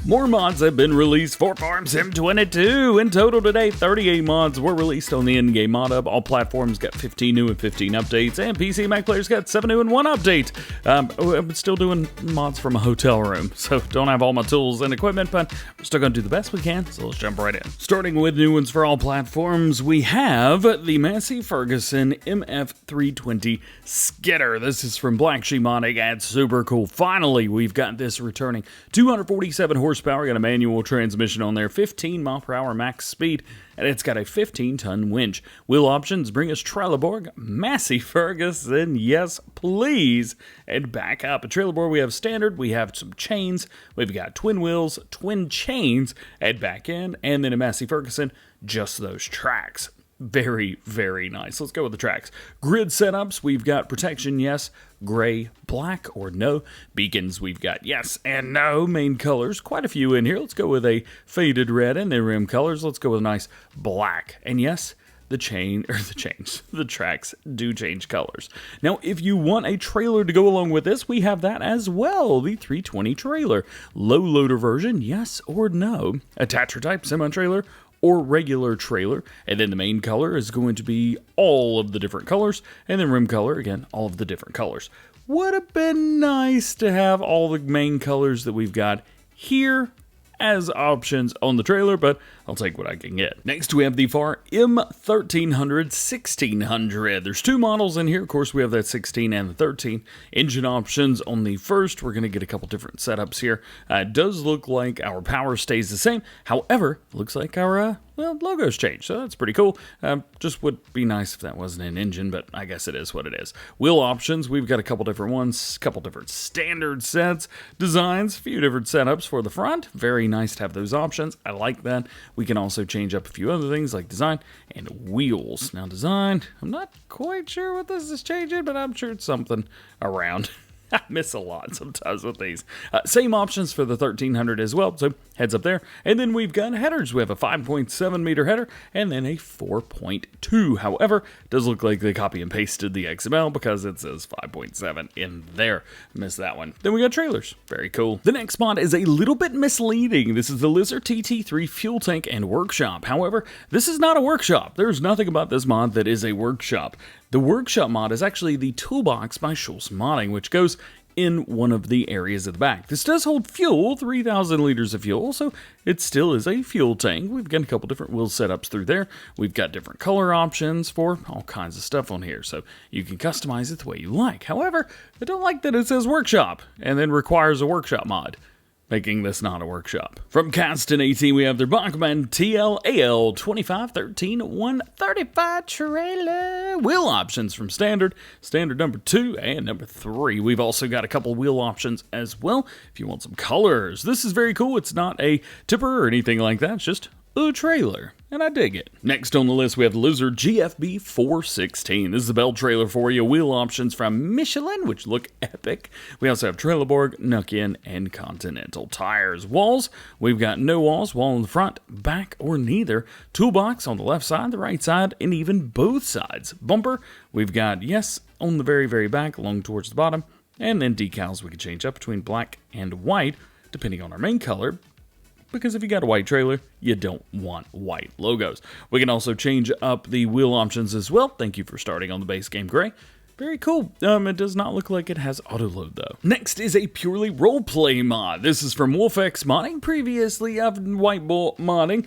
More mods have been released for Farm Sim 22. In total today, 38 mods were released on the in-game mod hub. All platforms got 15 new and 15 updates, and PC and Mac players got 7 new and 1 update. I'm still doing mods from a hotel room, so don't have all my tools and equipment, but we're still going to do the best we can, so let's jump right in. Starting with new ones for all platforms, we have the Massey Ferguson MF320 Skidder. This is from Black Sheep Modding, and super cool. Finally, we've got this returning. 247 horsepower, got a manual transmission on there, 15 mile per hour max speed, and it's got a 15-ton winch. Wheel options bring us trailer board, Massey Ferguson, yes please, and back up. A trailer board, we have standard, we have some chains, we've got twin wheels, twin chains, and back end, and then a Massey Ferguson, just those tracks. Very, very nice. Let's go with the tracks. Grid setups, we've got protection, yes, gray, black, or no. Beacons, we've got yes and no. Main colors, quite a few in here. Let's go with a faded red, and then rim colors. Let's go with a nice black. And yes, the tracks do change colors. Now, if you want a trailer to go along with this, we have that as well. The 320 trailer. Low loader version, yes or no. Attacher type, semi-trailer, or regular trailer, and then the main color is going to be all of the different colors, and then rim color, again, all of the different colors. Would have been nice to have all the main colors that we've got here as options on the trailer, but I'll take what I can get. Next, we have the Fahr M1300 1600. There's two models in here. Of course, we have that 16 and the 13. Engine options on the first. We're going to get a couple different setups here. It does look like our power stays the same. However, looks like our logo's changed, so that's pretty cool. Just would be nice if that wasn't an engine, but I guess it is what it is. Wheel options, we've got a couple different ones, a couple different standard sets, designs, a few different setups for the front. Very nice to have those options. I like that. We can also change up a few other things like design and wheels. Now design, I'm not quite sure what this is changing, but I'm sure it's something around. I miss a lot sometimes with these. Same options for the 1300 as well, so heads up there. And then we've got headers. We have a 5.7 meter header and then a 4.2. However, it does look like they copy and pasted the XML because it says 5.7 in there. Missed that one. Then we got trailers. Very cool. The next mod is a little bit misleading. This is the Lizard TT3 fuel tank and workshop. However, this is not a workshop. There's nothing about this mod that is a workshop. The workshop mod is actually the toolbox by Schultz Modding, which goes in one of the areas at the back. This does hold fuel, 3,000 liters of fuel, so it still is a fuel tank. We've got a couple different wheel setups through there. We've got different color options for all kinds of stuff on here, so you can customize it the way you like. However, I don't like that it says workshop and then requires a workshop mod, making this not a workshop. From Castel 18, we have their Boeckmann TL-AL 2513 135 trailer. Wheel options from standard number 2 and number 3. We've also got a couple wheel options as well if you want some colors. This is very cool. It's not a tipper or anything like that. It's just a trailer, and I dig it. Next on the list, we have the Lizard GFB 416. This is a bell trailer for you. Wheel options from Michelin, which look epic. We also have trailer board, Nuck-In, and Continental tires. Walls, we've got no walls, wall in the front, back, or neither. Toolbox on the left side, the right side, and even both sides. Bumper, we've got yes on the very, very back, along towards the bottom, and then decals we can change up between black and white, depending on our main color, because if you got a white trailer, you don't want white logos. We can also change up the wheel options as well. Thank you for starting on the base game gray. Very cool. It does not look like it has auto load though. Next is a purely roleplay mod. This is from WolfX Modding, previously of White Bull Modding,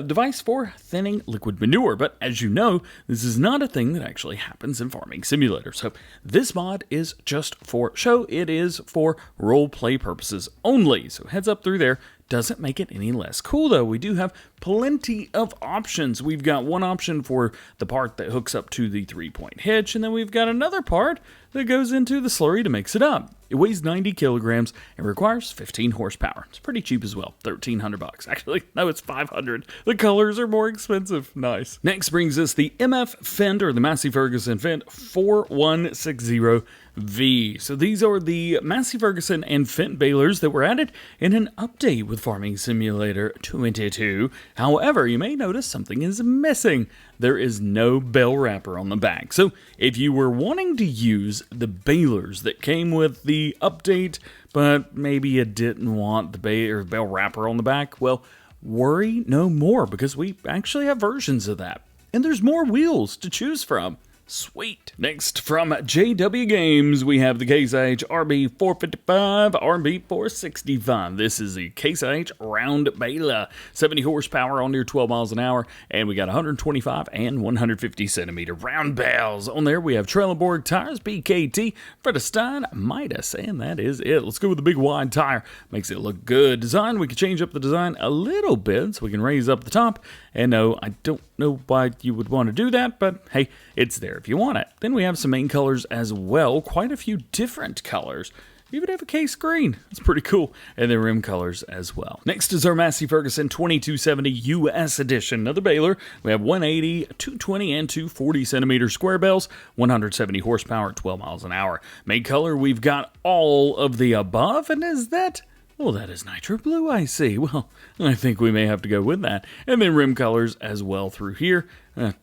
device for thinning liquid manure. But as you know, this is not a thing that actually happens in Farming Simulator. So this mod is just for show. It is for roleplay purposes only. So heads up through there. Doesn't make it any less cool though. We do have plenty of options. We've got one option for the part that hooks up to the 3-point hitch, and then we've got another part that goes into the slurry to mix it up. It weighs 90 kilograms and requires 15 horsepower. It's pretty cheap as well, $1,300. Actually, no, it's $500. The colors are more expensive. Nice. Next brings us the MF Fendt, or the Massey Ferguson Fendt 4160V. So these are the Massey Ferguson and Fendt balers that were added in an update with Farming Simulator 22. However, you may notice something is missing. There is no bell wrapper on the back. So if you were wanting to use the balers that came with the the update, but maybe you didn't want the bell wrapper on the back. Well, worry no more, because we actually have versions of that. And there's more wheels to choose from. Sweet. Next, from JW Games, we have the Case IH RB455, RB465. This is the Case IH round baler. 70 horsepower on near 12 miles an hour, and we got 125 and 150 centimeter round bales. On there, we have Trelleborg tires, BKT, Fredestein, Midas, and that is it. Let's go with the big wide tire. Makes it look good. Design, we can change up the design a little bit, so we can raise up the top. And no, I don't know why you would want to do that, but hey, it's there if you want it. Then we have some main colors as well, quite a few different colors. We even have a case green. It's pretty cool. And then rim colors as well. Next is our Massey Ferguson 2270 US edition. Another baler. We have 180, 220, and 240 centimeter square bales, 170 horsepower, 12 miles an hour. Main color, we've got all of the above, and is that... Well, that is nitro blue, I see. Well, I think we may have to go with that. And then rim colors as well through here.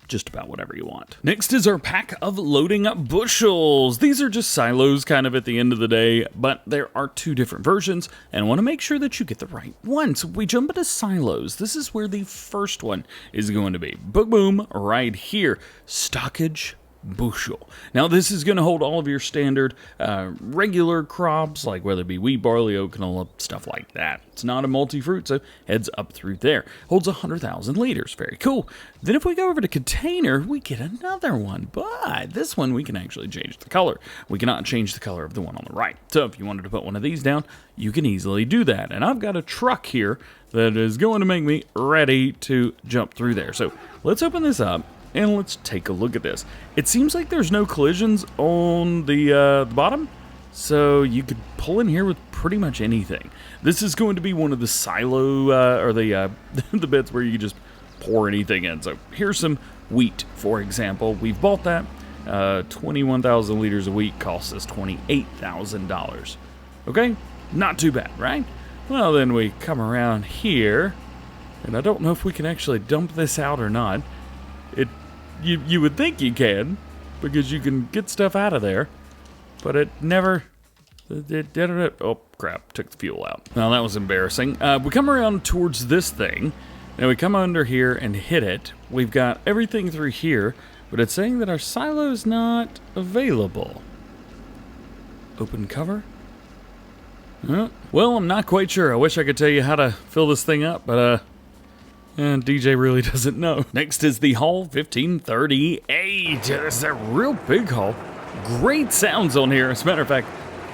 Just about whatever you want. Next is our pack of loading up bushels. These are just silos kind of at the end of the day, but there are two different versions, and I want to make sure that you get the right one. So we jump into silos. This is where the first one is going to be. Boom, right here. Stockage bushel. Now this is going to hold all of your standard regular crops, like whether it be wheat, barley, oat, canola, stuff like that. It's not a multi-fruit, so heads up through there. Holds 100,000 liters. Very cool. Then if we go over to container, we get another one, but this one we can actually change the color. We cannot change the color of the one on the right. So if you wanted to put one of these down, you can easily do that. And I've got a truck here that is going to make me ready to jump through there. So let's open this up. And let's take a look at this. It seems like there's no collisions on the bottom, so you could pull in here with pretty much anything. This is going to be one of the silo, or the the bits where you just pour anything in. So here's some wheat, for example. We've bought that. 21,000 liters of wheat costs us $28,000. Okay, not too bad, right? Well, then we come around here, and I don't know if we can actually dump this out or not. You would think you can, because you can get stuff out of there, but it never... Oh, crap, took the fuel out. Now, that was embarrassing. We come around towards this thing, and we come under here and hit it. We've got everything through here, but it's saying that our silo's not available. Open cover? Well, I'm not quite sure. I wish I could tell you how to fill this thing up, but, and DJ really doesn't know. Next is the Hall 1538. It's a real big haul. Great sounds on here. As a matter of fact,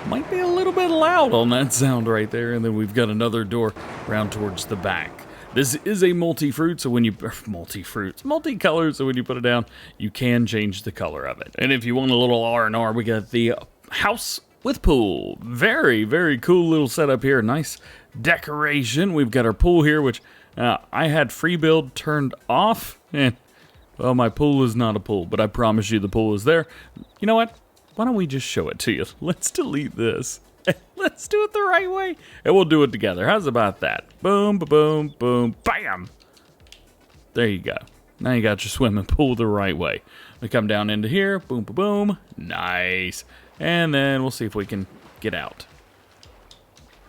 might be a little bit loud on that sound right there. And then we've got another door around towards the back. This is a multi-fruit, so when you... multi-color, so when you put it down, you can change the color of it. And if you want a little R&R, we got the house with pool. Very, very cool little setup here. Nice decoration. We've got our pool here, which... I had free build turned off, and, well, my pool is not a pool, but I promise you the pool is there. You know what? Why don't we just show it to you? Let's delete this. Let's do it the right way, and we'll do it together. How's about that? Boom, boom, boom, bam! There you go. Now you got your swimming pool the right way. We come down into here, boom, boom, boom. Nice. And then we'll see if we can get out.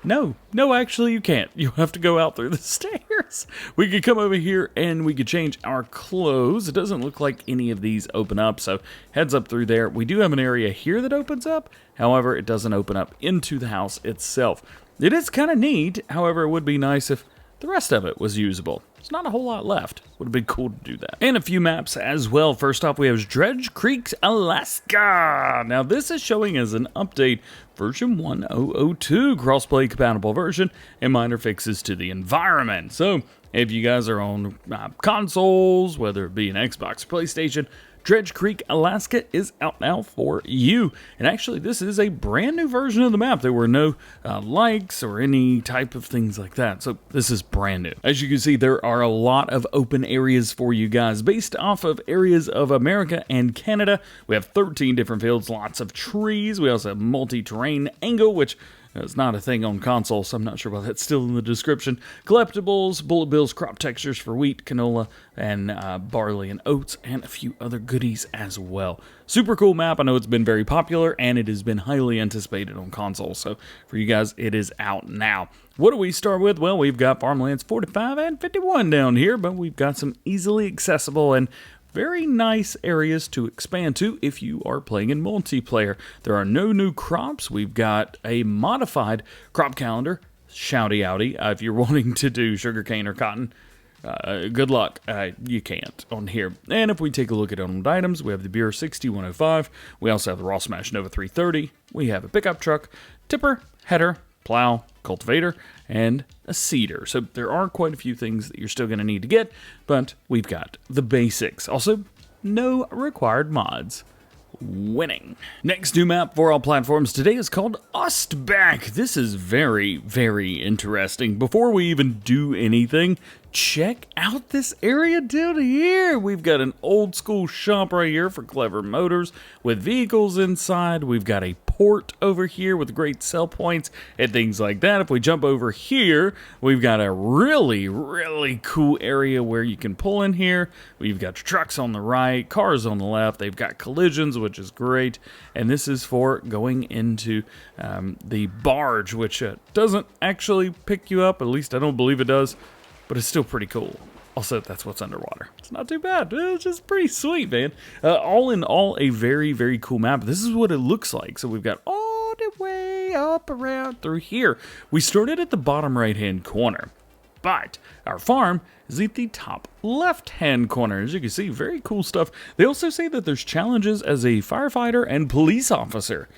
No, actually you can't. You have to go out through the stairs. We could come over here and we could change our clothes. It doesn't look like any of these open up, so heads up through there. We do have an area here that opens up. However, it doesn't open up into the house itself. It is kind of neat. However, it would be nice if the rest of it was usable. There's not a whole lot left. Would have been cool to do that. And a few maps as well. First off, we have Dredge Creek, Alaska. Now, this is showing as an update version 1002 crossplay compatible version and minor fixes to the environment. So, if you guys are on consoles, whether it be an Xbox or PlayStation, Dredge Creek, Alaska is out now for you. And actually, this is a brand new version of the map. There were no likes or any type of things like that. So this is brand new. As you can see, there are a lot of open areas for you guys based off of areas of America and Canada. We have 13 different fields, lots of trees. We also have multi-terrain angle, which It's not a thing on console, so I'm not sure why that's still in the description. Collectibles, bullet bills, crop textures for wheat, canola, and barley and oats, and a few other goodies as well. Super cool map. I know it's been very popular, and it has been highly anticipated on console, so for you guys, it is out now. What do we start with? Well, we've got farmlands 45 and 51 down here, but we've got some easily accessible and very nice areas to expand to if you are playing in multiplayer. There are no new crops. We've got a modified crop calendar. Shouty outy. If you're wanting to do sugarcane or cotton, good luck. You can't on here. And if we take a look at owned items, we have the Beer 6105. We also have the Raw Smash Nova 330. We have a pickup truck, tipper, header, plow, cultivator, and a seeder. So there are quite a few things that you're still going to need to get, but we've got the basics. Also, no required mods. Winning. Next new map for all platforms today is called Ostbeck. This is very, very interesting. Before we even do anything, check out this area down here. We've got an old school shop right here for clever motors with vehicles inside. We've got a port over here with great sell points and things like that. If we jump over here, we've got a really, really cool area where you can pull in here. We've got trucks on the right, cars on the left. They've got collisions, which is great. And this is for going into the barge, which doesn't actually pick you up. At least I don't believe it does. But it's still pretty cool. Also, that's what's underwater. It's not too bad. It's just pretty sweet, man. All in all, a very, very cool map. This is what it looks like. So we've got all the way up around through here. We started at the bottom right-hand corner. But our farm is at the top left-hand corner. As you can see, very cool stuff. They also say that there's challenges as a firefighter and police officer.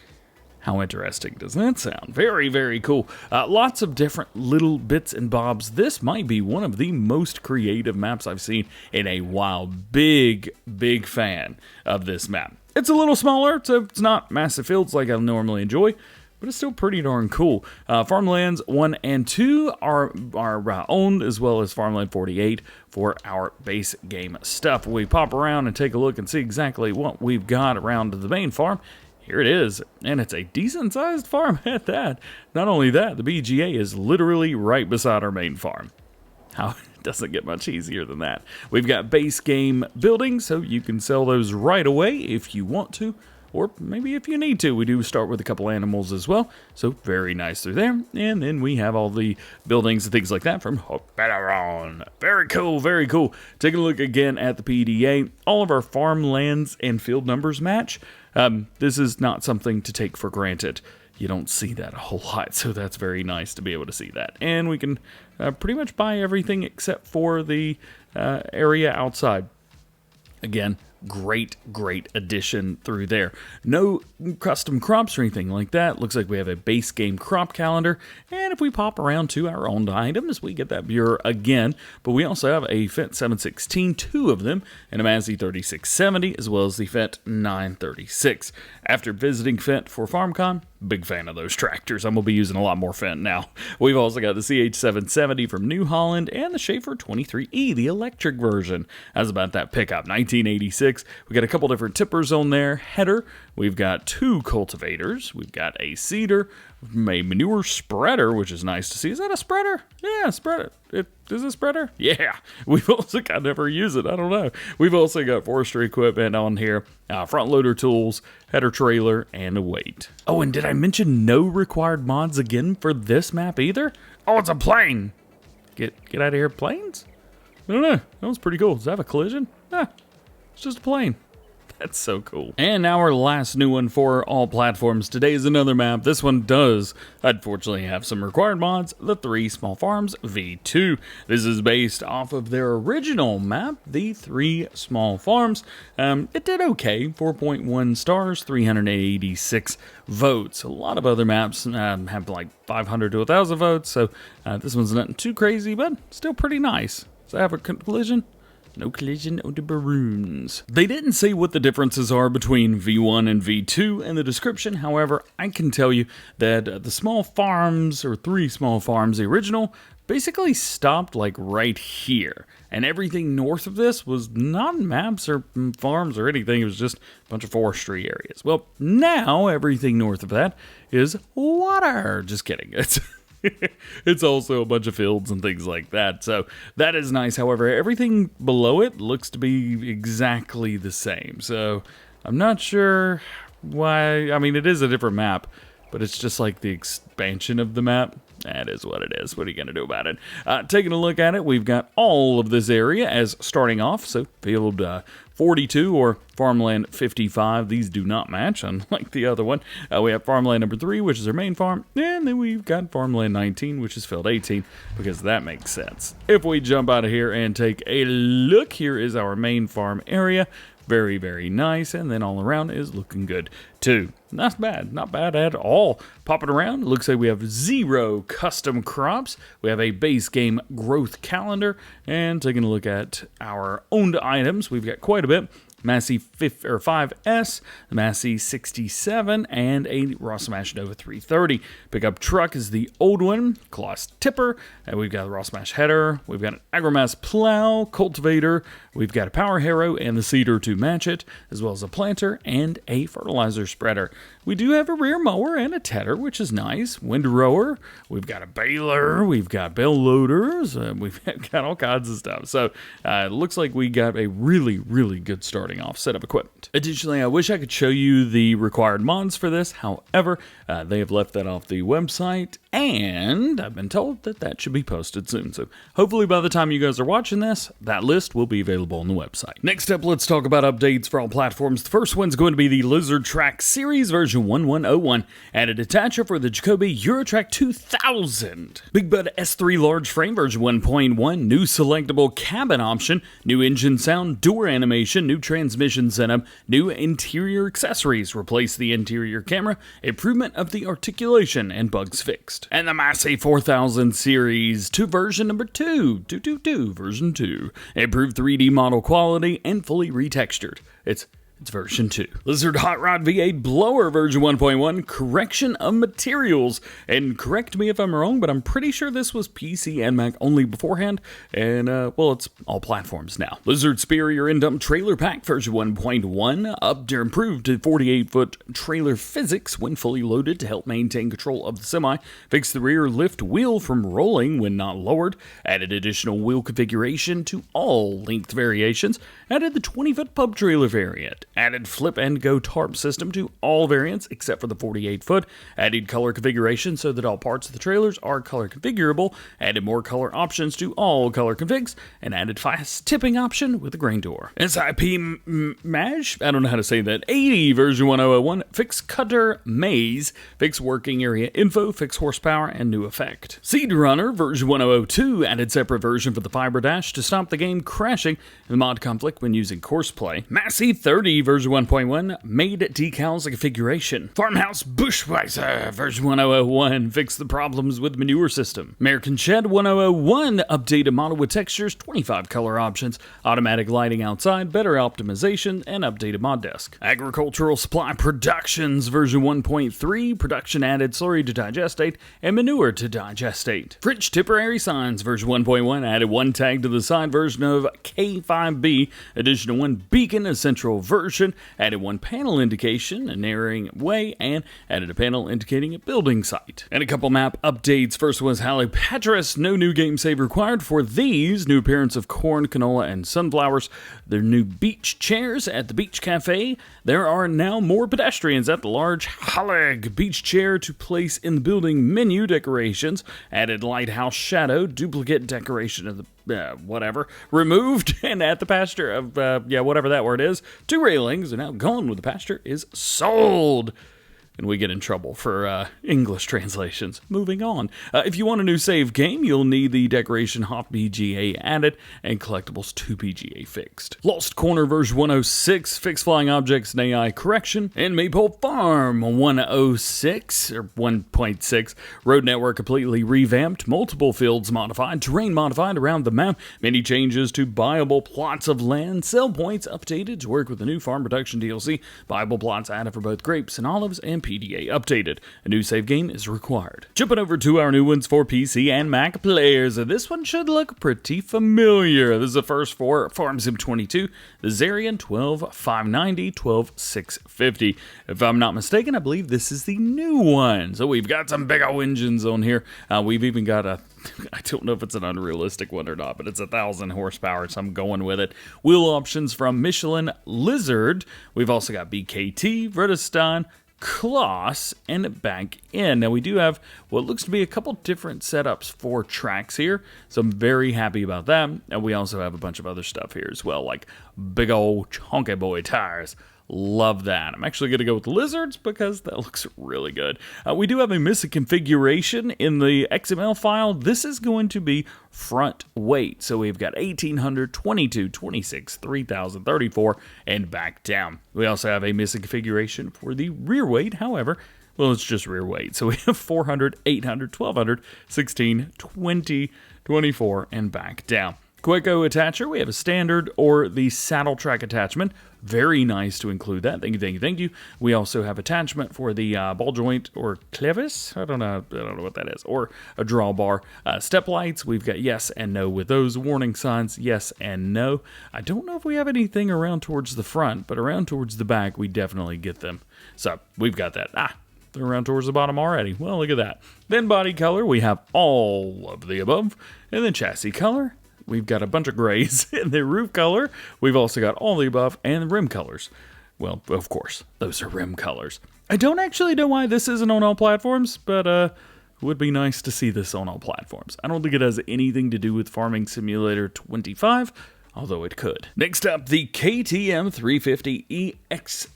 How interesting does that sound? Very, very cool. Lots of different little bits and bobs. This might be one of the most creative maps I've seen in a while. Big, big fan of this map. It's a little smaller, so it's not massive fields like I normally enjoy, but it's still pretty darn cool. Farmlands 1 and 2 are owned, as well as Farmland 48 for our base game stuff. We pop around and take a look and see exactly what we've got around the main farm. Here it is, and it's a decent-sized farm at that. Not only that, the BGA is literally right beside our main farm. How it doesn't get much easier than that. We've got base game buildings, so you can sell those right away if you want to, or maybe if you need to. We do start with a couple animals as well, so very nice through there. And then we have all the buildings and things like that from HotRod. Very cool, very cool. Taking a look again at the PDA. All of our farmlands and field numbers match. This is not something to take for granted. You don't see that a whole lot, so that's very nice to be able to see that. And we can pretty much buy everything except for the area outside. Again, great addition through there. No custom crops or anything like that. Looks like we have a base game crop calendar. And if we pop around to our owned items, we get that Bureau again. But we also have a Fendt 716, 2 of them, and a Massey 3670, as well as the Fendt 936. After visiting Fendt for FarmCon, big fan of those tractors. I'm going to be using a lot more Fendt now. We've also got the CH770 from New Holland and the Schaefer 23E, the electric version. That's about that pickup, 1986. We got a couple different tippers on there. Header. We've got 2 cultivators. We've got a seeder, a manure spreader, which is nice to see. Is that a spreader? Yeah, spreader. Is it a spreader? Yeah. We've also got, I never use it. I don't know. We've also got forestry equipment on here, front loader tools, header trailer, and a weight. Oh, and did I mention no required mods again for this map either? Oh, it's a plane. Get out of here, planes? I don't know. That was pretty cool. Does that have a collision? It's just a plane. That's so cool. And now our last new one for all platforms today is another map. This one does, unfortunately, have some required mods, the 3 Small Farms V2. This is based off of their original map, the 3 Small Farms. It did okay, 4.1 stars, 386 votes. A lot of other maps have like 500 to 1,000 votes, so this one's nothing too crazy, but still pretty nice. Does it have a collision? No collision on the balloons. They didn't say what the differences are between V1 and V2 in the description. However, I can tell you that the small farms, or 3 small farms, the original, basically stopped like right here. And everything north of this was not maps or farms or anything. It was just a bunch of forestry areas. Well, now everything north of that is water. Just kidding. It's also a bunch of fields and things like that. So that is nice. However, everything below it looks to be exactly the same. So I'm not sure why. I mean, it is a different map, but it's just like the expansion of the map. That is what it is. What are you going to do about it? Taking a look at it, we've got all of this area as starting off. So field 42 or farmland 55. These do not match, unlike the other one. We have farmland number 3, which is our main farm. And then we've got farmland 19, which is field 18, because that makes sense. If we jump out of here and take a look, here is our main farm area. Very, very nice, and then all around is looking good too. Not bad at all. Popping around, looks like we have 0 custom crops. We have a base game growth calendar, and taking a look at our owned items, we've got quite a bit. Massey 5S, the Massey 67, and a Rossmash Nova 330. Pickup truck is the old one, Claas Tipper, and we've got the Rossmash header, we've got an Agromass plow, cultivator, we've got a power harrow and the seeder to match it, as well as a planter and a fertilizer spreader. We do have a rear mower and a tedder, which is nice. Windrower, we've got a baler, we've got bale loaders, we've got all kinds of stuff. So it looks like we got a really, really good starting off set of equipment. Additionally, I wish I could show you the required mods for this. However, they have left that off the website, and I've been told that that should be posted soon. So hopefully by the time you guys are watching this, that list will be available on the website. Next up, let's talk about updates for all platforms. The first one's going to be the Lizard Trac Series version 1101. Added attacher for the Jacoby Eurotrac 2000. BigBud S3 large frame version 1.1. New selectable cabin option. New engine sound. Door animation. New transmission setup. New interior accessories. Replace the interior camera. Improvement of the articulation and bugs fixed. And the Massey 4000 series to version number 2. Version 2. Improved 3D model quality and fully retextured. It's version 2. Lizard HotRod V8 blower version 1.1, correction of materials. And correct me if I'm wrong, but I'm pretty sure this was PC and Mac only beforehand. And, well, it's all platforms now. Lizard Superior End-Dump Trailer Pack version 1.1, improved to 48-foot trailer physics when fully loaded to help maintain control of the semi. Fixed the rear lift wheel from rolling when not lowered. Added additional wheel configuration to all length variations. Added the 20-foot pub trailer variant. Added flip and go tarp system to all variants except for the 48-foot. Added color configuration so that all parts of the trailers are color configurable. Added more color options to all color configs. And added fast tipping option with a grain door. SIP MAJ, I don't know how to say that, 80 version 1001. Fix cutter maze. Fix working area info. Fix horsepower and new effect. Seed Runner version 1002. Added separate version for the fiber dash to stop the game crashing in the mod conflict when using course play. Massey 30 version 1.1, made decals configuration. Farmhouse Buchweiser version 1001, fixed the problems with manure system. American Shed 1001, updated model with textures, 25 color options, automatic lighting outside, better optimization, and updated mod desk. Agricultural Supply Productions version 1.3, production added slurry to digestate and manure to digestate. Fridge Tipperary Signs version 1.1, added one tag to the side version of K5B, additional one beacon, a central version, added one panel indication, a narrowing way, and added a panel indicating a building site. And a couple map updates. First was Hallig Petrus, no new game save required for these. New appearance of corn, canola, and sunflowers. Their new beach chairs at the beach cafe. There are now more pedestrians at the large Hallig beach chair to place in the building menu decorations. Added lighthouse shadow, duplicate decoration of the whatever, removed, and at the pasture of, whatever that word is, 2 railings are now gone with the pasture is sold. And we get in trouble for English translations. Moving on. If you want a new save game, you'll need the decoration Hop BGA added and collectibles 2 BGA fixed. Lost Corner version 106, fixed flying objects and AI correction. And Maypole Farm 106, or 1.6, road network completely revamped, multiple fields modified, terrain modified around the map, many changes to buyable plots of land, sell points updated to work with the new farm production DLC, buyable plots added for both grapes and olives, and and PDA updated. A new save game is required. Jumping over to our new ones for PC and Mac players. This one should look pretty familiar. This is the first for Farmhouse 22, the Xerion 12590, 12650. If I'm not mistaken, I believe this is the new one. So we've got some big old engines on here. We've even got a, I don't know if it's an unrealistic one or not, but it's 1,000 horsepower, so I'm going with it. Wheel options from Michelin Lizard. We've also got BKT, Vredestein, Claas, and back in. Now we do have what looks to be a couple different setups for tracks here, so I'm very happy about that. And we also have a bunch of other stuff here as well, like big old chunky boy tires. Love that. I'm actually going to go with the Lizards because that looks really good. We do have a missing configuration in the XML file. This is going to be front weight. So we've got 1,800, 22, 26, 3,000, 34, and back down. We also have a missing configuration for the rear weight. However, well, it's just rear weight. So we have 400, 800, 1,200, 16, 20, 24, and back down. Quaco attacher, we have a standard or the saddle track attachment. Very nice to include that. Thank you, thank you, thank you. We also have attachment for the ball joint or clevis. I don't know what that is. Or a drawbar. Step lights, we've got yes and no with those. Warning signs, yes and no. I don't know if we have anything around towards the front, but around towards the back, we definitely get them. So we've got that. They're around towards the bottom already. Well, look at that. Then body color, we have all of the above. And then chassis color. We've got a bunch of grays in the roof color. We've also got all the above and the rim colors. Well, of course, those are rim colors. I don't actually know why this isn't on all platforms, but it would be nice to see this on all platforms. I don't think it has anything to do with Farming Simulator 25, although it could. Next up, the KTM 350 EXCF?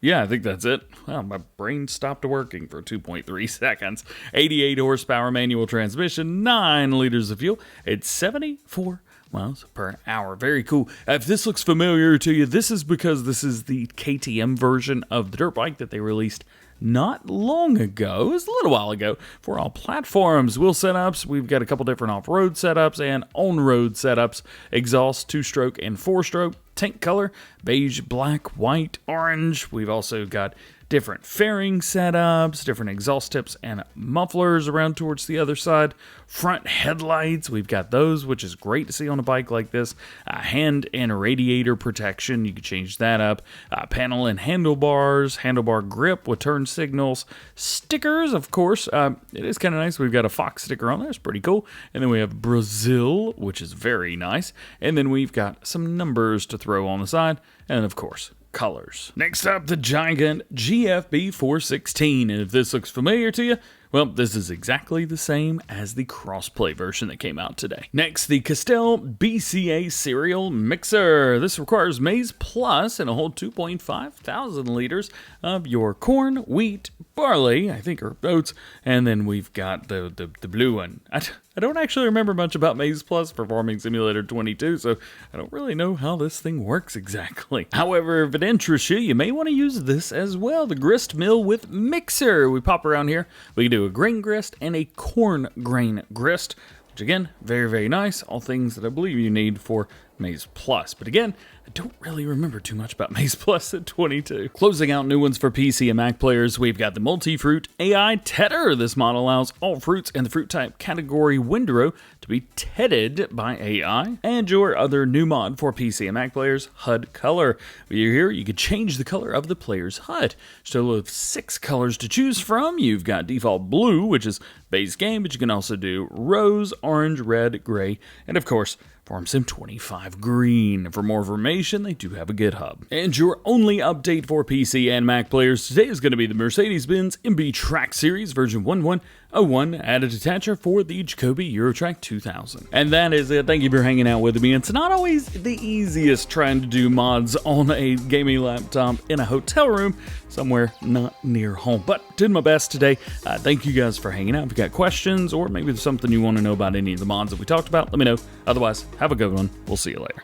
Yeah, I think that's it. Well, my brain stopped working for 2.3 seconds. 88 horsepower manual transmission, 9 liters of fuel. It's 74 miles per hour. Very cool. If this looks familiar to you, this is because this is the KTM version of the dirt bike that they released not long ago. It was a little while ago for all platforms. Wheel setups, we've got a couple different off-road setups and on-road setups. Exhaust, 2-stroke and 4-stroke. Tank color, beige, black, white, orange. We've also got different fairing setups, different exhaust tips and mufflers around towards the other side. Front headlights, we've got those, which is great to see on a bike like this. Hand and radiator protection, you can change that up. Panel and handlebars, handlebar grip with turn signals. Stickers, of course, it is kind of nice. We've got a Fox sticker on there, it's pretty cool. And then we have Brazil, which is very nice. And then we've got some numbers to throw on the side. And of course, colors. Next up, the Gigant GFB 416. And if this looks familiar to you, well, this is exactly the same as the crossplay version that came out today. Next, the Castel BCA cereal mixer. This requires maize plus and a whole 2.5 thousand liters of your corn, wheat, barley, I think, or oats, and then we've got the blue one. I don't actually remember much about Maize Plus for Farming Simulator 22, so I don't really know how this thing works exactly. However, if it interests you, you may want to use this as well, the grist mill with mixer. We pop around here, we can do a grain grist and a corn grain grist, which again, very, very nice. All things that I believe you need for Maize Plus. But again, I don't really remember too much about Maize Plus at 22. Closing out new ones for PC and Mac players, we've got the MultiFruit AI Tedder. This model allows all fruits and the fruit type category windrow to be tedded by AI. And your other new mod for PC and Mac players, Hud Color. You're here, you can change the color of the player's HUD. So with 6 colors to choose from, you've got default blue, which is base game, but you can also do rose, orange, red, gray, and of course, FarmSim 25 green. For more information, they do have a GitHub. And your only update for PC and Mac players today is going to be the Mercedes-Benz MBtrac series version 1101 added attacher for the Jacoby Eurotrack 2000. And that is it. Thank you for hanging out with me. It's not always the easiest trying to do mods on a gaming laptop in a hotel room somewhere not near home, but did my best today. Thank you guys for hanging out. If you got questions or maybe there's something you want to know about any of the mods that we talked about, let me know. Otherwise, have a good one. We'll see you later.